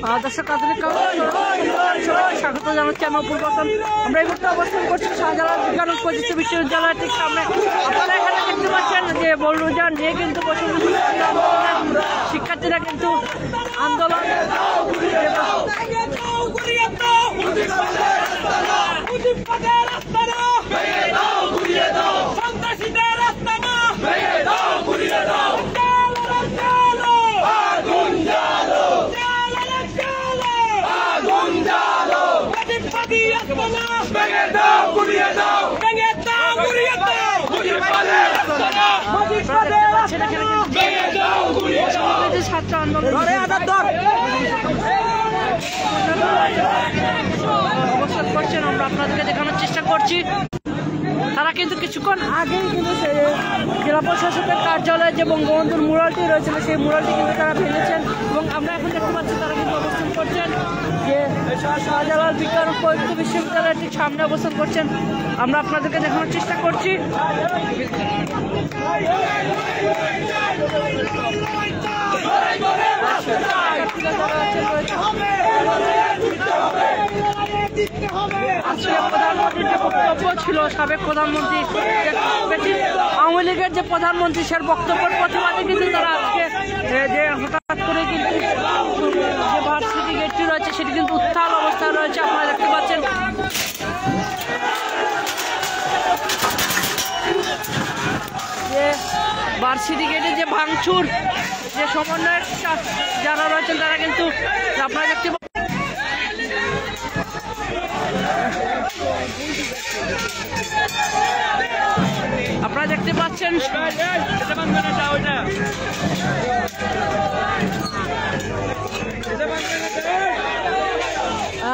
দর্শক আধুনিক স্বাগত জানাচ্ছি আমি অপূর্ব হাসান। আমরা এই মুহূর্তে অবস্থান করছি শাহজালাল বিজ্ঞান ও প্রযুক্তি বিশ্ববিদ্যালয়ের ঠিক সামনে। আপনারা এখানে দেখতে পাচ্ছেন যে বলরুজান নিয়ে কিন্তু শিক্ষার্থীরা কিন্তু আন্দোলন ছাত্র আন্দোলন অবস্থান করছেন। আমরা আপনাদেরকে দেখানোর চেষ্টা করছি তারা কিন্তু কিছুক্ষণ আগেই কিন্তু জেলা প্রশাসকের কার্যালয়ে যে বঙ্গবন্ধুর মুরালটি রয়েছিল সেই মুরালটি কিন্তু তারা ভেঙেছেন এবং আমরা এখন দেখতে পাচ্ছি তারা কিন্তু অবস্থান করছেন যে শাহজালাল বিজ্ঞান ও প্রযুক্তি বিশ্ববিদ্যালয়ের ঠিক সামনে অবস্থান করছেন। আমরা আপনাদেরকে দেখানোর চেষ্টা করছি। আজকে প্রধানমন্ত্রীর যে বক্তব্য ছিল, সাবেক প্রধানমন্ত্রী আওয়ামী লীগের যে প্রধানমন্ত্রী সে বক্তব্যের প্রতিবাদে কিন্তু তারা আজকে যে হঠাৎ করে কিন্তু যে ভার্সিটি গেটটি রয়েছে সেটি কিন্তু উত্তাল অবস্থায় রয়েছে। আপনারা দেখতে পাচ্ছেন যে ভার্সিটি গেটে যে ভাঙচুর যে সমন্বয়ের যারা রয়েছেন তারা কিন্তু আপনারা দেখতে পাচ্ছেন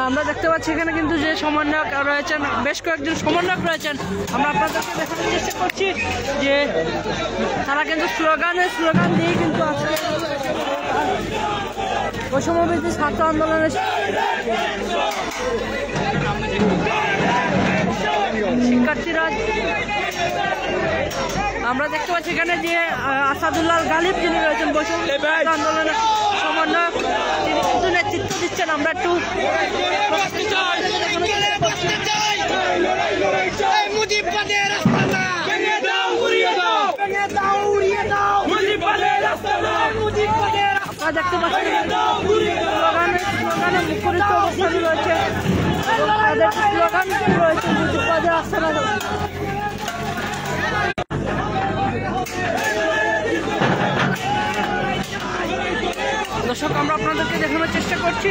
আমরা দেখতে পাচ্ছি এখানে কিন্তু যে সমন্বয়ক রয়েছেন, বেশ কয়েকজন সমন্বয়ক রয়েছেন। আমরা আপনাদেরকে দেখানোর চেষ্টা করছি যে তারা কিন্তু স্লোগান দিয়ে কিন্তু আজকে বৈষম্যবিরোধী ছাত্র আন্দোলনের শিক্ষার্থীরা আমরা দেখতে পাচ্ছি এখানে যে আসাদুল্লাহ গালিব যিনি রয়েছেন বৈষম্যবিরোধী আন্দোলনের সমন্বয়ক তিনি কিন্তু নেতৃত্ব দিচ্ছেন। আমরা একটু দেখতে পাচ্ছি স্লোগানে মুখরিত অবস্থানে রয়েছে এবং তাদের স্লোগান রয়েছে মুজিববাদের আস্তানা। দর্শক আমরা আপনাদেরকে দেখানোর চেষ্টা করছি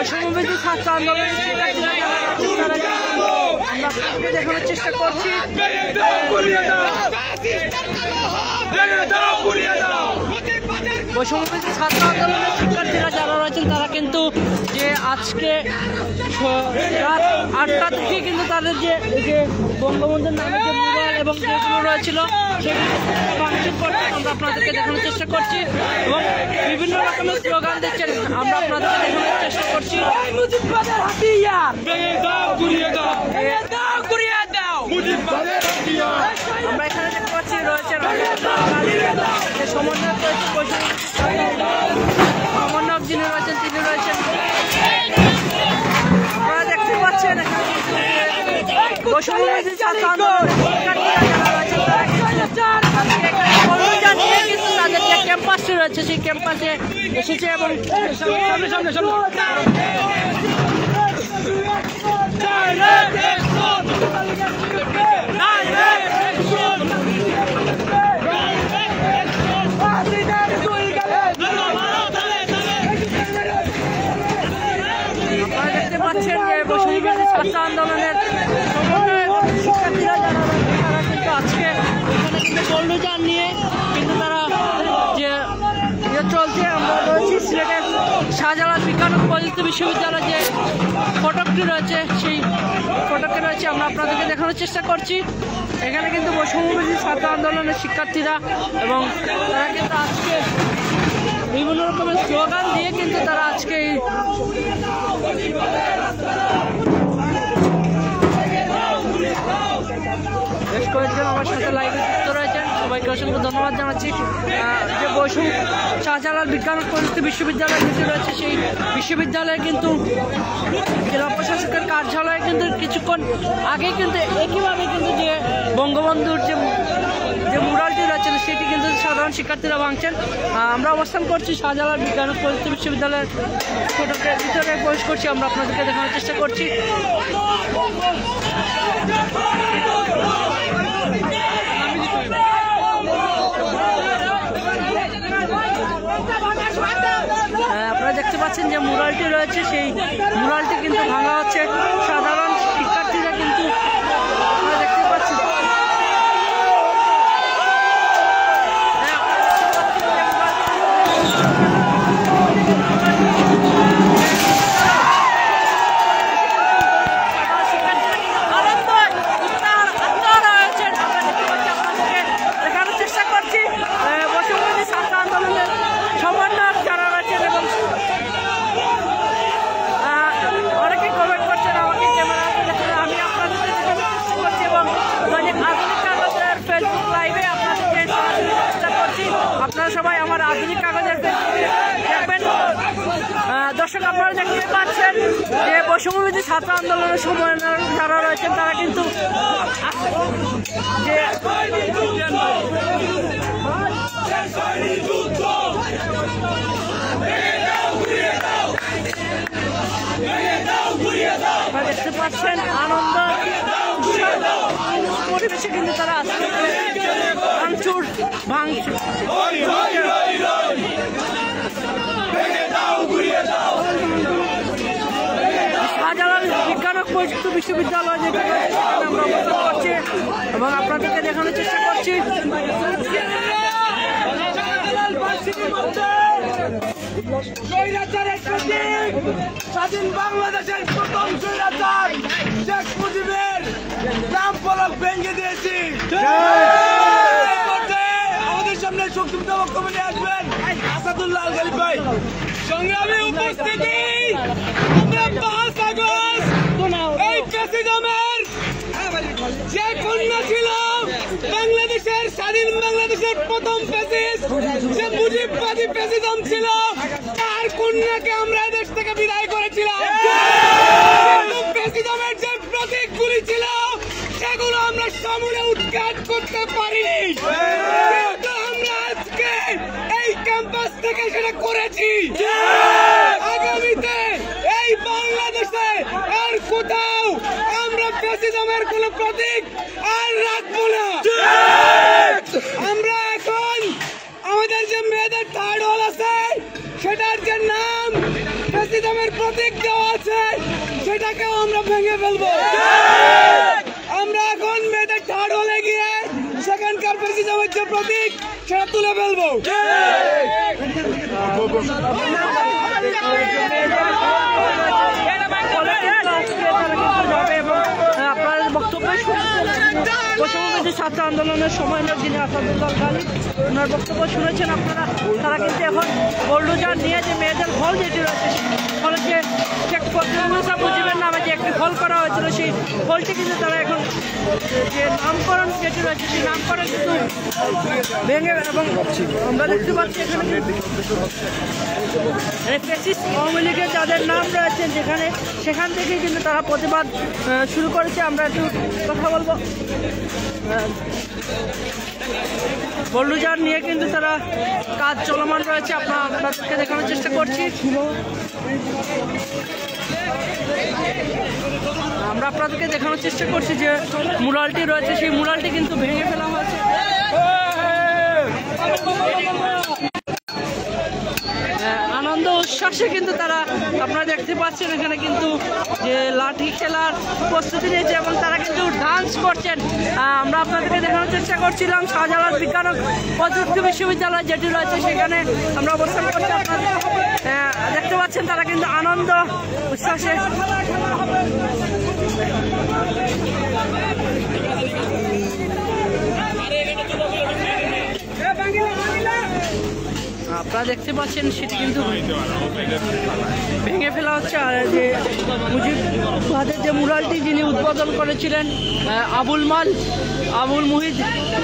বৈষম্যবিরোধী ছাত্র আন্দোলনের আমরা দেখানোর চেষ্টা করছি। বৈষম্যবিরোধী ছাত্র আন্দোলনের শিক্ষার্থীরা যারা রয়েছেন তারা কিন্তু যে আজকে রাত 8টা থেকে কিন্তু তাদের যে বঙ্গবন্ধুর নামে যে মুরাল এবং যেগুলো রয়েছিল সেগুলো ভাঙচুর করতে আমরা আপনাদেরকে দেখানোর চেষ্টা করছি এবং বিভিন্ন রকমের স্লোগান দিচ্ছেন। আমরা আপনাদেরকে দেখানোর চেষ্টা করছি আমরা এখানে দেখতে পাচ্ছি রয়েছেন সমন্বয়ক যিনি রয়েছেন তিনি রয়েছেন। আপনারা দেখতে পাচ্ছেন বৈষম্যবিরোধী ছাত্র আন্দোলনের কিন্তু তাদের যে ক্যাম্পাসটি রয়েছে সেই ক্যাম্পাসে এসেছে এবং দেখতে পাচ্ছেন যে বৈষম্যবিরোধী ছাত্র আন্দোলনের শিক্ষার্থীরা যারা তারা কিন্তু আজকে এখানে কিন্তু বলরুজান নিয়ে কিন্তু তারা যে চলছে। আমরা রয়েছি সিলেটের শাহজালাল বিজ্ঞান প্রযুক্তি বিশ্ববিদ্যালয়ের যে ফটকটি রয়েছে সেই ফটকটি রয়েছে আমরা আপনাদেরকে দেখানোর চেষ্টা করছি। এখানে কিন্তু বৈষম্যবিরোধী ছাত্র আন্দোলনের শিক্ষার্থীরা এবং তারা কিন্তু আজকে বিভিন্ন রকমের স্লোগান দিয়ে কিন্তু তারা আজকে বেশ কয়েকজন আমার সাথে লাইভে যুক্ত রয়েছেন, সবাইকে অসংখ্য ধন্যবাদ জানাচ্ছি। যে বৈষম্য শাহজালাল বিজ্ঞান ও প্রযুক্তি বিশ্ববিদ্যালয় কিন্তু রয়েছে সেই বিশ্ববিদ্যালয়ে কিন্তু জেলা প্রশাসকের কার্যালয়ে কিন্তু কিছুক্ষণ আগে কিন্তু একইভাবে কিন্তু যে বঙ্গবন্ধুর যে মুরালটি রয়েছে সেটি কিন্তু সাধারণ শিক্ষার্থীরা ভাঙছেন। আমরা অবস্থান করছি শাহজালাল বিজ্ঞান ও প্রযুক্তি বিশ্ববিদ্যালয়ের ফটকের ভিতরে প্রবেশ করছি, আমরা আপনাদেরকে দেখানোর চেষ্টা করছি। আপনারা দেখতে পাচ্ছেন যে মুরালটি রয়েছে সেই মুরালটি কিন্তু ভাঙা হচ্ছে। সাধারণ শিক্ষার্থীরা কিন্তু আপনারা দেখতে পাচ্ছেন সবাই আমার আধুনিক কাগজের দেখবেন। দর্শক আপনারা দেখতে পাচ্ছেন যে বৈষম্যবিরোধী ছাত্র আন্দোলনের সময় যারা রয়েছেন তারা কিন্তু যে দেখতে পাচ্ছেন আনন্দ পরিবেশে কিন্তু তারা আসছে ভাঙচুর শাহজালাল বিজ্ঞান ও প্রযুক্তি বিশ্ববিদ্যালয় যেখানে আমরা অবস্থান করছি এবং আপনাদেরকে দেখানোর চেষ্টা করছি। স্বাধীন বাংলাদেশের প্রথম স্বৈরাচার শেখ মুজিবের নাম ফলক ভেঙে দিয়েছি। আমাদের সামনে সংক্ষিপ্ত বক্তব্য নিয়ে আসবেন আসাদুল্লাহ আল গালিব ভাই। সংগ্রামী উপস্থিতি, আমরা 5 আগস্ট এই ফ্যাসিজমের যে কন্যা ছিল বাংলাদেশের স্বাধীন বাংলাদেশের প্রথম ফ্যাসিস্ট যে মুজিববাদী ফ্যাসিজম ছিল তার কন্যাকে আমরা দেশ থেকে বিদায় করেছিলাম। ফ্যাসিজমের যে প্রতীকগুলি ছিল সেগুলো আমরা সমূলে উৎখাত করতে পারিনি। আমরা আজকে এই ক্যাম্পাস থেকে সেটা করেছি। আগামীতে এই বাংলাদেশে আর কোথাও আমরা ফ্যাসিজমের কোন প্রতীক আর রাখবো না। আমরা এখন আমাদের যে মেয়েদের থার্ড হল আছে সেটার যে নাম ফ্যাসিজমের প্রতীক দেওয়া আছে সেটাকেও আমরা ভেঙে ফেলবো। আমরা এখন মেয়েদের থার্ড হলে গিয়ে সেখানকার ফ্যাসিজমের যে প্রতীক সেটা তুলে ফেলবো। আপনার বক্তব্য বৈষম্যবিরোধী ছাত্র আন্দোলনের সময় যিনি আসাদুল্লাহ গালিব ওনার বক্তব্য শুনেছেন আপনারা। তারা কিন্তু এখন বোল্ডোজার নিয়ে যে মেয়েদের হল যেটি রয়েছে ফলে যে শেখ মুজিবের নামে যে একটি হল করা হয়েছিল সেই হলটি কিন্তু তারা এখন যে নামকরণ যেটি রয়েছে সেই নামকরণ কিন্তু ভেঙে এবং আমরা দেখতে পাচ্ছি এখানে ফ্যাসিস্ট আওয়ামী লীগের যাদের নাম রয়েছে যেখানে সেখান থেকেই কিন্তু তারা প্রতিবাদ শুরু করেছে। আমরা একটু কথা বলবো। বোল্ডোজার নিয়ে কিন্তু তারা কাজ চলমান রয়েছে, আপনাদেরকে দেখানোর চেষ্টা করছি। আমরা আপনাদেরকে দেখানোর চেষ্টা করছি যে মুরালটি রয়েছে সেই মুরালটি কিন্তু ভেঙে ফেলা হয়েছে। আনন্দ উচ্ছ্বাসে কিন্তু তারা আপনারা দেখতে পাচ্ছেন এখানে কিন্তু যে লাঠি খেলার প্রস্তুতি নিয়েছে এবং তারা কিন্তু ডান্স করছেন। আমরা আপনাদেরকে দেখানোর চেষ্টা করছিলাম শাহজালাল বিজ্ঞান ও প্রযুক্তি বিশ্ববিদ্যালয় যেটি রয়েছে সেখানে আমরা অবস্থান করছি। আপনারা দেখতে পাচ্ছেন তারা কিন্তু আনন্দ উচ্ছ্বাসে আপনারা দেখতে পাচ্ছেন সেটি কিন্তু ভেঙে ফেলা হচ্ছে। আর যে মুজিববাদের যে মুরালটি যিনি উদ্বোধন করেছিলেন আবুল মুহিদ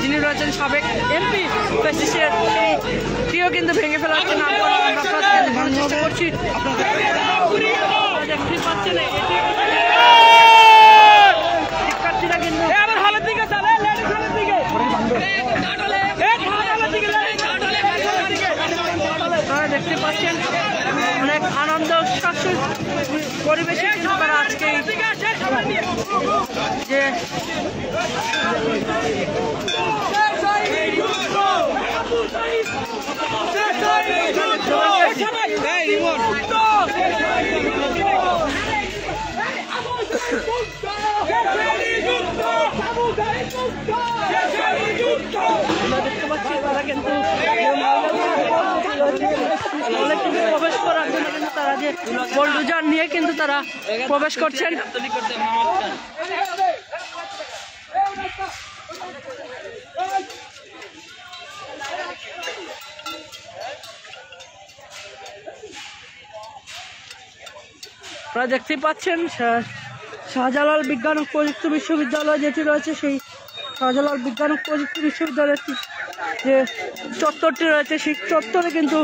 যিনি রয়েছেন সাবেক এমপি ফ্যাসিস্টের, সেটিও কিন্তু ভেঙে ফেলা হচ্ছে। নামকরণ আমরা আপনাদের দেখানোর চেষ্টা করছি। দেখতে পাচ্ছেন শিক্ষার্থীরা কিন্তু দেখতে পাচ্ছেন অনেক আনন্দ উচ্ছ্বাস পরিবেশে কিন্তু তারা আজকে যে দেখতে পাচ্ছি তারা কিন্তু প্রবেশ করার জন্য কিন্তু তারা যে বুলডোজার নিয়ে কিন্তু তারা প্রবেশ করছেন। আপনারা দেখতেই পাচ্ছেন শাহজালাল বিজ্ঞান ও প্রযুক্তি বিশ্ববিদ্যালয় যেটি রয়েছে সেই শাহজালাল বিজ্ঞান ও প্রযুক্তি বিশ্ববিদ্যালয়ের যে চত্বরটি রয়েছে সেই চত্বরে কিন্তু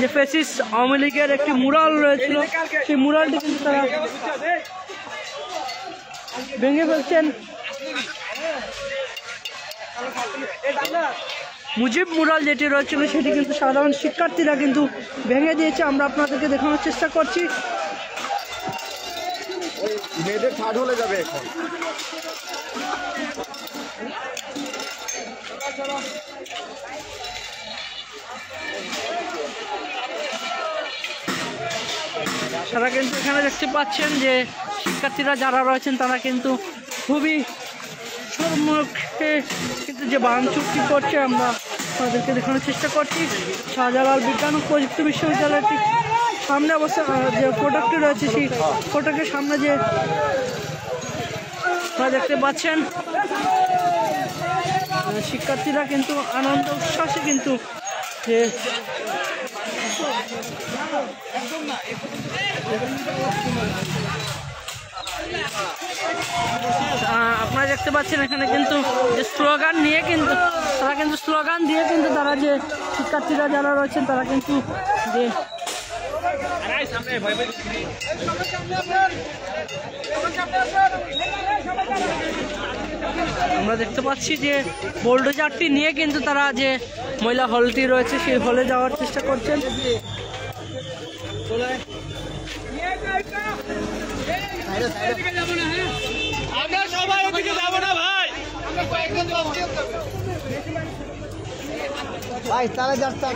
যে ফ্যাসিস্ট আওয়ামী লীগের একটি মুরাল রয়েছিল সেই মুরালটি কিন্তু তারা ভেঙে ফেলছেন। মুজিব মুরাল যেটি রয়েছিল সেটি কিন্তু সাধারণ শিক্ষার্থীরা কিন্তু ভেঙে দিয়েছে। আমরা আপনাদেরকে দেখানোর চেষ্টা করছি। মেয়েদের ছাড় হলে যাবে এখন। তারা কিন্তু এখানে দেখতে পাচ্ছেন যে শিক্ষার্থীরা যারা রয়েছেন তারা কিন্তু খুবই সম্মুখে কিন্তু যে ভাঙচুরটি করছে আমরা তাদেরকে দেখানোর চেষ্টা করছি। শাহজালাল বিজ্ঞান ও প্রযুক্তি বিশ্ববিদ্যালয়টি সামনে অবস্থা যে ফটকটি রয়েছে সেই ফটকের সামনে যে আপনারা দেখতে পাচ্ছেন শিক্ষার্থীরা কিন্তু আনন্দ উচ্ছ্বাসে কিন্তু যে আপনারা দেখতে পাচ্ছেন এখানে কিন্তু যে স্লোগান নিয়ে কিন্তু তারা কিন্তু স্লোগান দিয়ে কিন্তু তারা যে শিক্ষার্থীরা যারা রয়েছেন তারা কিন্তু যে আমরা দেখতে পাচ্ছি যে বুলডোজারটি নিয়ে কিন্তু তারা যে মহিলা হলটি রয়েছে সেই হলে যাওয়ার চেষ্টা করছেন। আমরা সবাই ওদিকে যাব না ভাই, ভাই তাহলে যাচ্ছে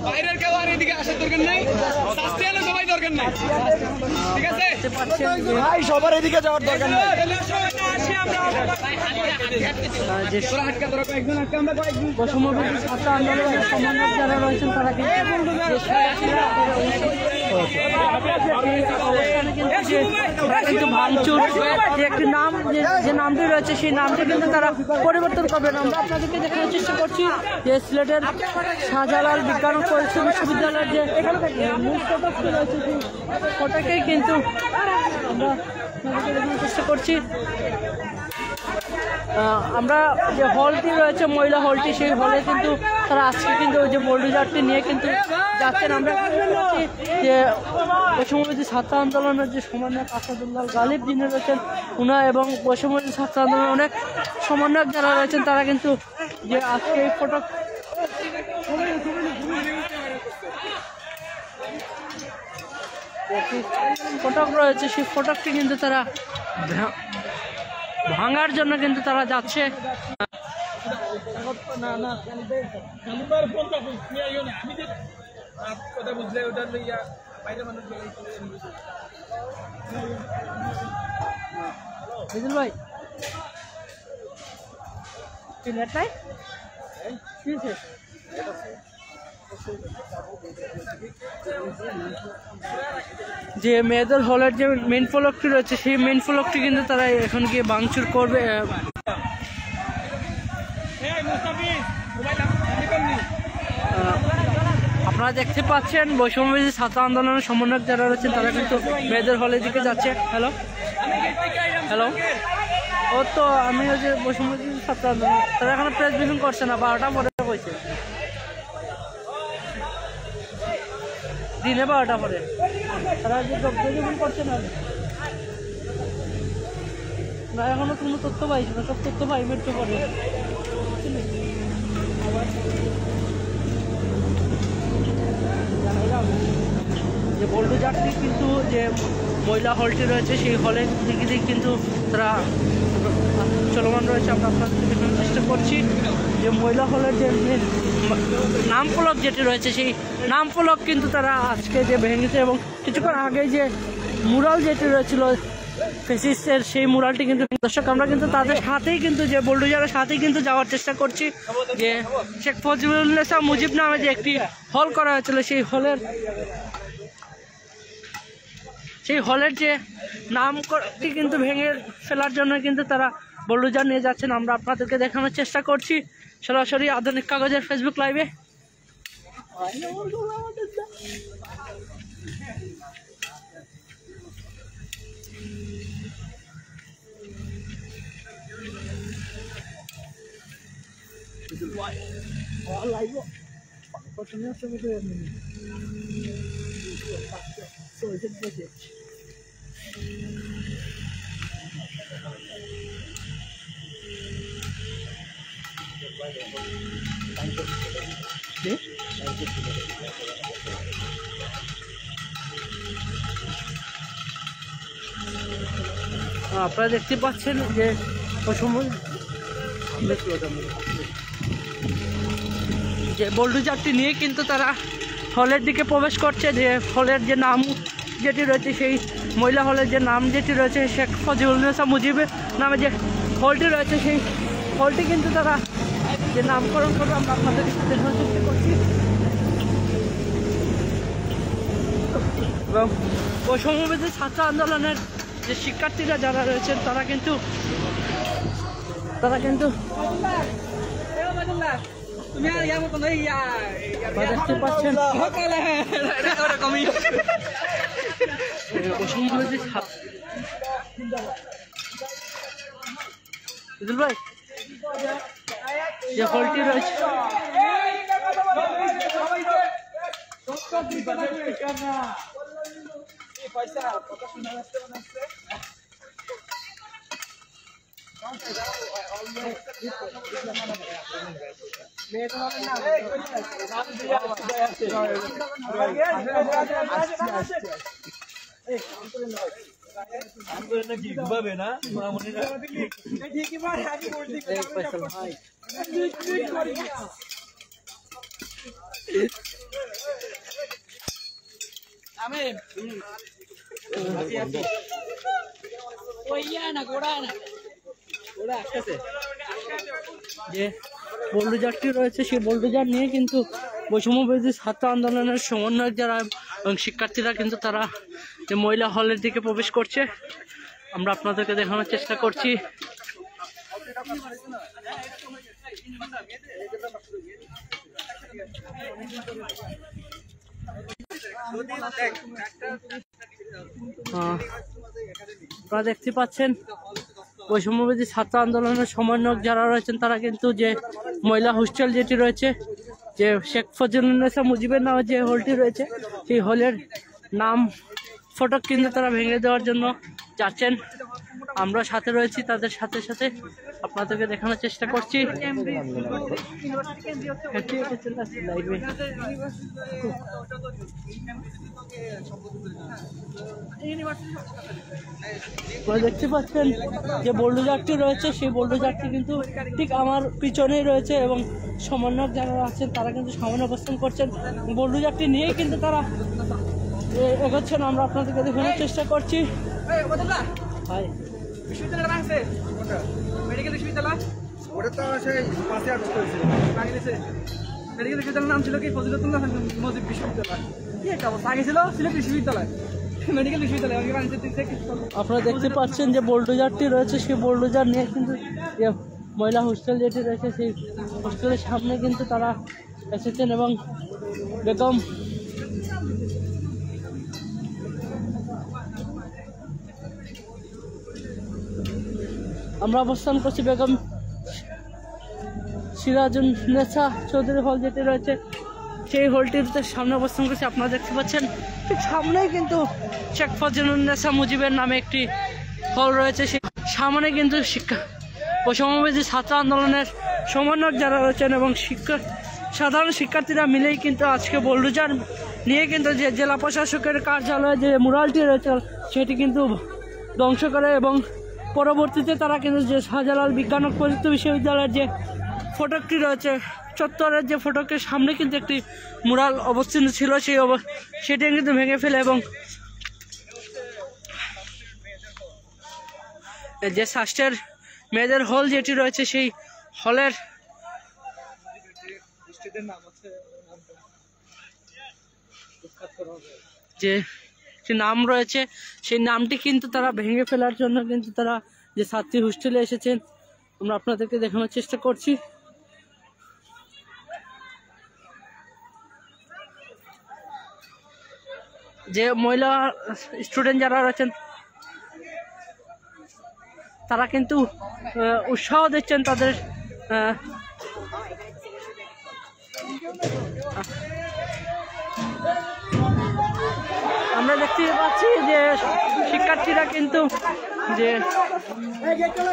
বাইরের কেউ আর এদিকে আসার দরকার নেই, সাস্টেইনের সবাই দরকার নেই, ঠিক আছে ভাই, সবার এদিকে যাওয়ার দরকার নেই। বৈষম্যবিরোধী ছাত্র আন্দোলনের সমন্বয়ক যারা রয়েছেন তারা কিন্তু ভাঙচুর যে একটি নাম যে নামটি রয়েছে সেই নামটি কিন্তু তারা পরিবর্তন করবেন। আমরা আপনাদেরকে দেখানোর চেষ্টা করছি যে সিলেটের শাহজালাল বিজ্ঞান ও প্রযুক্তি বিশ্ববিদ্যালয়ের যে মূল ফটকটি রয়েছে সেই ফটকেই কিন্তু আমরা আপনাদেরকে দেখানোর চেষ্টা করছি। আমরা যে হলটি রয়েছে মহিলা হলটি সেই হলে কিন্তু তারা আজকে কিন্তু ওই যে বুলডোজারটি নিয়ে কিন্তু যাচ্ছেন। আমরা যে বৈষম্যবিরোধী ছাত্র আন্দোলনের যে সমন্বয়ক আসাদুল্লাহ গালিব যিনি রয়েছেন উনা এবং বৈষম্যবিরোধী ছাত্র আন্দোলনের অনেক সমন্বয়ক যারা রয়েছেন তারা কিন্তু যে আজকে এই ফটক রয়েছে সেই ফটকটি কিন্তু তারা ভাঙার জন্য কিন্তু তারা যাচ্ছে। না না নাম্বার ফোনটা নিয়ে আইও না আমি যে কথা বুঝলে ওটা লইয়া বাইরে মানুষ বিজুল ভাই কি নেট নাই কি আছে যে মেয়েদের হলের যে মেন ফলকটি রয়েছে সেই মেন ফলকটি কিন্তু তারা এখন গিয়ে ভাঙচুর করবে। আপনারা দেখতে পাচ্ছেন বৈষম্যবিরোধী ছাত্র আন্দোলনের সমন্বয়ক যারা রয়েছেন তারা কিন্তু মেয়েদের হলের দিকে যাচ্ছে। হ্যালো হ্যালো ও তো আমি ওই যে বৈষম্যবিরোধী ছাত্র আন্দোলন তারা এখানে প্রেস ব্রিফিং করছে না, 12টা পরে হয়েছে, দিনে 12টা পরে তারা যে ব্রিফিং করছে না। না এখনো কোনো তথ্য পাইছি না, সব তথ্য পাই একটু পরে। যে বোল্ডোজারটি কিন্তু যে মহিলা হলটি রয়েছে সেই হলের দিকে কিন্তু তারা চলমান রয়েছে। আমরা আপনাদের দেখানোর চেষ্টা করছি যে মহিলা হলের যে নাম ফলক যেটি রয়েছে সেই নাম ফলক কিন্তু তারা আজকে যে ভেঙেছে এবং কিছুক্ষণ আগে যে মুরাল যেটি রয়েছিল ফেসিসের সেই মুরালটি কিন্তু দর্শক আমরা কিন্তু তাদের সাথেই কিন্তু যে বোল্ডোজারের সাথেই কিন্তু যাওয়ার চেষ্টা করছি। যে শেখ ফজিলুন্নেসা মুজিব নামে যে একটি হল করা হয়েছিল সেই হলের যে নামটি কিন্তু ভেঙে ফেলার জন্য কিন্তু তারা বোল্ডোজার নিয়ে যাচ্ছেন। আমরা আপনাদেরকে দেখানোর চেষ্টা করছি সরাসরি আধুনিক কাগজের ফেসবুক লাইভে। আপনারা দেখতে পাচ্ছেন যে বোল্ডোজারটি নিয়ে কিন্তু তারা হলের দিকে প্রবেশ করছে। যে হলের যে নাম যেটি রয়েছে সেই মহিলা হলের যে নাম যেটি রয়েছে শেখ ফজিলুন্নেসা মুজিবের নামে যে হলটি রয়েছে সেই হলটি কিন্তু তারা যে নামকরণ করবে আমরা আপনাদের দেখানোর চেষ্টা করছি। এবং বৈষম্যবিরোধী ছাত্র আন্দোলনের যে শিক্ষার্থীরা যারা রয়েছেন তারা কিন্তু দেখতে পাচ্ছেন ভাই যে হলটি রয়েছে যে বোল্ডোজারটি রয়েছে সেই বোল্ডোজার নিয়ে কিন্তু বৈষম্যবিরোধী ছাত্র আন্দোলনের সমন্বয়ক যারা এবং শিক্ষার্থীরা কিন্তু তারা যে মহিলা হলের দিকে প্রবেশ করছে। আমরা আপনাদেরকে দেখানোর চেষ্টা করছি। আপনারা দেখতে পাচ্ছেন বৈষম্যবিরোধী ছাত্র আন্দোলনের সমন্বয়ক যারা রয়েছেন তারা কিন্তু যে মহিলা হোস্টেল যেটি রয়েছে যে শেখ ফজিলুন্নেসা মুজিবের নামে যে হলটি রয়েছে সেই হলের নাম ফটক কিন্তু তারা ভেঙে দেওয়ার জন্য যাচ্ছেন। আমরা সাথে রয়েছি, তাদের সাথে সাথে আপনাদেরকে দেখানোর চেষ্টা করছি। দেখতে পাচ্ছেন যে বোল্ডোজারটি রয়েছে, সেই বোল্ডোজারটি কিন্তু ঠিক আমার পিছনেই রয়েছে এবং সমন্বয়ক যারা আছেন তারা কিন্তু সামনে অবস্থান করছেন। বোল্ডোজারটি নিয়ে কিন্তু তারা এগোচ্ছেন, আমরা আপনাদেরকে দেখানোর চেষ্টা করছি। মেডিকেল বিশ্ববিদ্যালয় ওটা তো সেই 5 আগস্ট হয়েছিল, মেডিকেল বিশ্ববিদ্যালয়ের নাম ছিল কি ফজিলতুল্লাহ মজিদ বিশ্ববিদ্যালয়। কি একটা অবস্থা, আগে ছিল সিলেট বিশ্ববিদ্যালয়, মেডিকেল বিশ্ববিদ্যালয়। আপনারা দেখতে পাচ্ছেন যে বোল্ডোজারটি রয়েছে, সেই বোল্ডোজার নিয়ে কিন্তু মহিলা হোস্টেল যেটি রয়েছে সেই হোস্টেলের সামনে কিন্তু তারা এসেছেন এবং বেগম আমরা অবস্থান করছি বেগম সিরাজুন্নেসা চৌধুরী হল যেটি রয়েছে সেই হলটির সামনে অবস্থান করছি। আপনারা দেখতে পাচ্ছেন ঠিক সামনেই কিন্তু শেখ ফজিলুন্নেসা মুজিবের নামে একটি হল রয়েছে, সেই সামনে কিন্তু শিক্ষা বৈষম্যবিরোধী ছাত্র আন্দোলনের সমন্বয়ক যারা রয়েছেন এবং সাধারণ শিক্ষার্থীরা মিলেই কিন্তু আজকে বোল্ডোজার নিয়ে কিন্তু যে জেলা প্রশাসকের কার্যালয়ে যে মুরালটি রয়েছে সেটি কিন্তু ধ্বংস করে এবং পরবর্তীতে তারা কিন্তু যে শাহজালাল বিজ্ঞান ও প্রযুক্তি বিশ্ববিদ্যালয়ের যে ফটকটি রয়েছে চত্বরের যে ফটকের সামনে কিন্তু একটি মুরাল অবস্থিত ছিল, সেটি কিন্তু ভেঙে ফেলে এবং যে স্বাস্থ্যের মেয়েদের হল যেটি রয়েছে সেই হলের যে নাম রয়েছে সেই নামটি কিন্তু তারা ভেঙে ফেলার জন্য কিন্তু তারা যে ছাত্রী হোস্টেলে এসেছেন আমরা আপনাদেরকে দেখানোর চেষ্টা করছি। যে মহিলা স্টুডেন্ট যারা রয়েছেন তারা কিন্তু উৎসাহ দিচ্ছেন তাদের আমরা দেখতে পাচ্ছি যে শিক্ষার্থীরা কিন্তু যে এখানে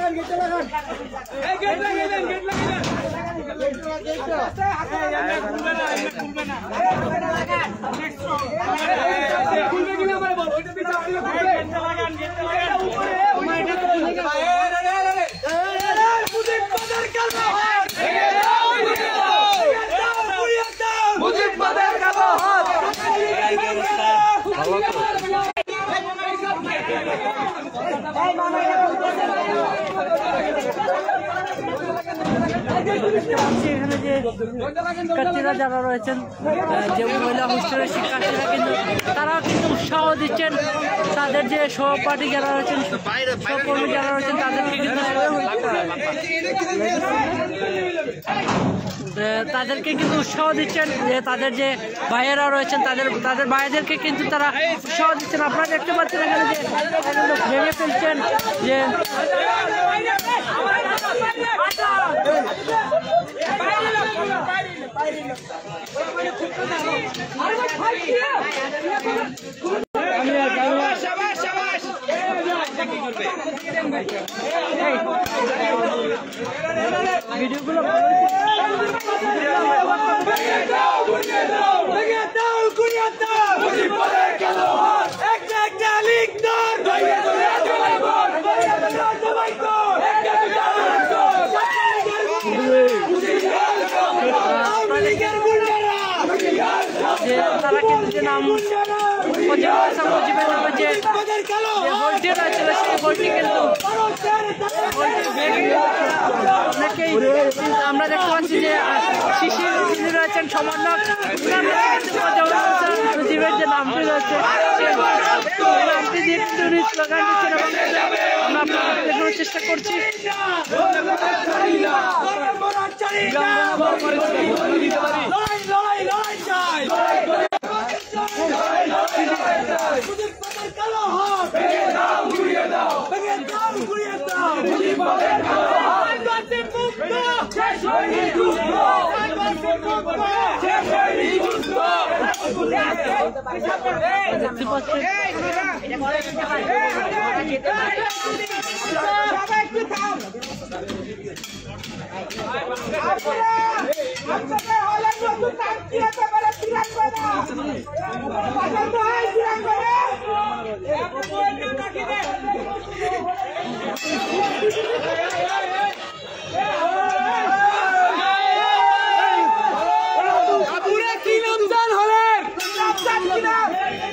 যে শিক্ষার্থীরা যারা রয়েছেন যে মহিলা হোস্টেলের শিক্ষার্থীরা কিন্তু তারাও কিন্তু উৎসাহ দিচ্ছেন তাদের যে সহপাঠী যারা রয়েছেন সহকর্মী যারা রয়েছেন তাদেরকে কিন্তু উৎসাহ দিচ্ছেন যে তাদের যে ভাইয়েরা রয়েছেন তাদের ভাইদেরকে কিন্তু তারা উৎসাহ দিচ্ছেন। আপনারা দেখতে পাচ্ছেন এখানে যে ভেঙে ফেলছেন যে ভিডিওগুলো তারা কিন্তু যে নাম মুজিবের নামে যে ভোল্টি রয়েছিল সেই ভোল্টি কিন্তু অনেকেই আমরা দেখতে পাচ্ছি যে শিশির যিনি রয়েছেন সমন্বয়ক মুজিবের যে নামটি রয়েছে সেই নামটি দিয়ে কিন্তু স্লোগান দিচ্ছেন এবং আমরা আপনাদের দেখানোর চেষ্টা করছি। দেখতে পাচ্ছেন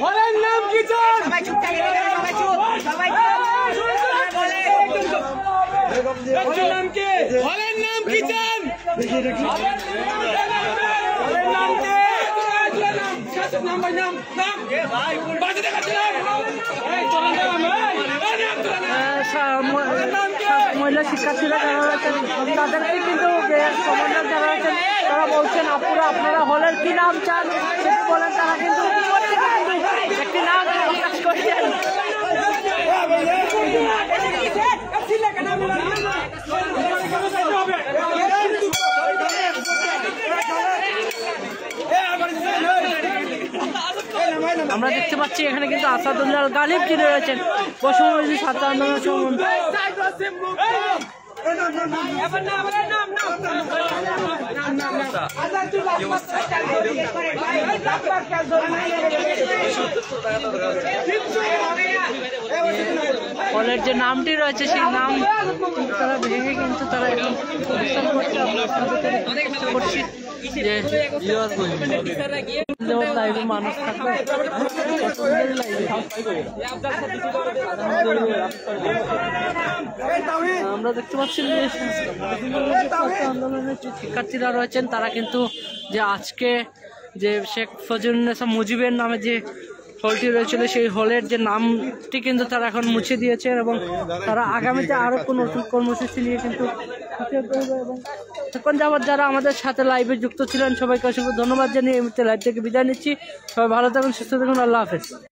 হলের নাম কি চান? হলের নাম কি? হলের নাম কি চান? হলের নাম কি? নাম ভাই নাম নাম বাজে দেখাচ্ছিলাম মহিলা শিক্ষার্থীরা যারা রয়েছেন তাদেরকে কিন্তু যে কমান্ডার যারা রয়েছেন তারা বলছেন আপুরা আপনারা হলের কি নাম চান সেটা বলেন। তারা কিন্তু একটি নাম প্রকাশ করছেন। আমরা দেখতে পাচ্ছি এখানে কিন্তু আসাদুল্লাহ গালিব যিনি রয়েছেন বৈষম্যবিরোধী ছাত্র আন্দোলনের সমন্বয় হলের যে নামটি রয়েছে সেই নাম তারা ভেঙে কিন্তু তারা এখন অনুষ্ঠান করছে। করছি যে লাইভে মানুষ থাকবে আমরা দেখতে পাচ্ছি যে আন্দোলনের যে শিক্ষার্থীরা রয়েছেন তারা কিন্তু যে আজকে যে শেখ ফজলুন্নেসা মুজিবের নামে যে হলটি রয়েছিল সেই হলের যে নামটি কিন্তু তারা এখন মুছে দিয়েছেন এবং তারা আগামীতে আরো কোনো নতুন কর্মসূচি নিয়ে কিন্তু এবং এখন যাবৎ যারা আমাদের সাথে লাইভে যুক্ত ছিলেন সবাইকে অসংখ্য ধন্যবাদ জানিয়ে এই মুহূর্তে লাইভ থেকে বিদায় নিচ্ছি। সবাই ভালো থাকুন, সুস্থ থাকুন, আল্লাহ হাফেজ।